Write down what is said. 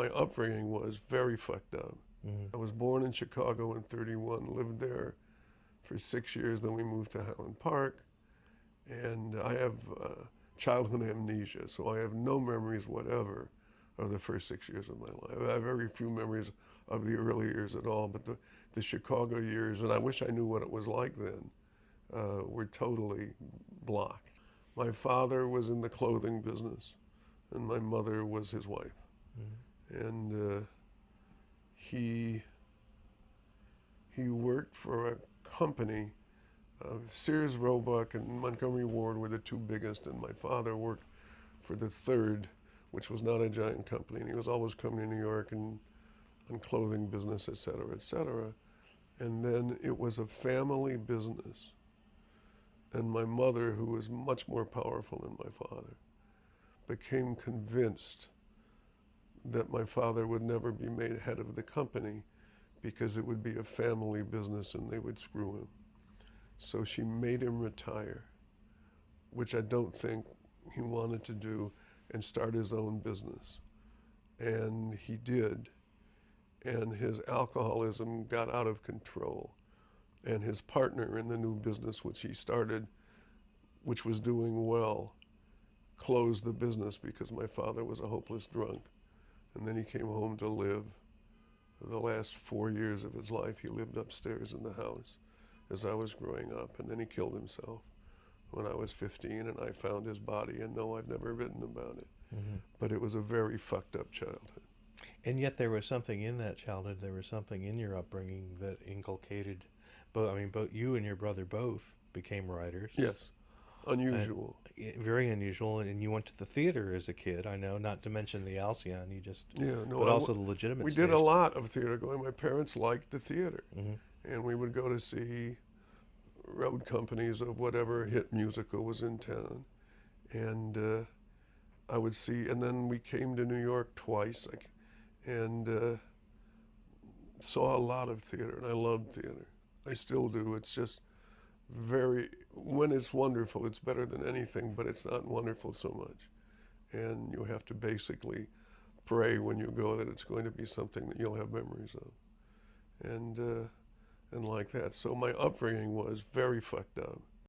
my upbringing was very fucked up. Mm-hmm. I was born in Chicago in 31, lived there for 6 years, then we moved to Highland Park, and I have childhood amnesia, so I have no memories whatever of the first 6 years of my life. I have very few memories of the early years at all, but the Chicago years, and I wish I knew what it was like then, were totally blocked. My father was in the clothing business, and my mother was his wife. Mm-hmm. And he worked for a company. Sears, Roebuck, and Montgomery Ward were the two biggest, and my father worked for the third, which was not a giant company. And he was always coming to New York and on clothing business, et cetera, et cetera. And then it was a family business. And my mother, who was much more powerful than my father, became convinced that my father would never be made head of the company because it would be a family business and they would screw him. So she made him retire, which I don't think he wanted to do, and start his own business. And he did. And his alcoholism got out of control. And his partner in the new business, which he started, which was doing well, closed the business because my father was a hopeless drunk. And then he came home to live. For the last 4 years of his life, he lived upstairs in the house as I was growing up. And then he killed himself when I was 15, and I found his body. And no, I've never written about it. Mm-hmm. But it was a very fucked up childhood. And yet there was something in that childhood, there was something in your upbringing that inculcated, both you and your brother both became writers. Yes, unusual. Very unusual, and you went to the theater as a kid, I know, not to mention the Alcyon, No, but also the legitimate we stage. did a lot of theater going. My parents liked the theater. Mm-hmm. And we would go to see road companies of whatever hit musical was in town. And I would see, and then we came to New York twice, and saw a lot of theater, and I loved theater. I still do. It's just when it's wonderful, it's better than anything, but it's not wonderful so much. And you have to basically pray when you go that it's going to be something that you'll have memories of. And like that. So my upbringing was very fucked up.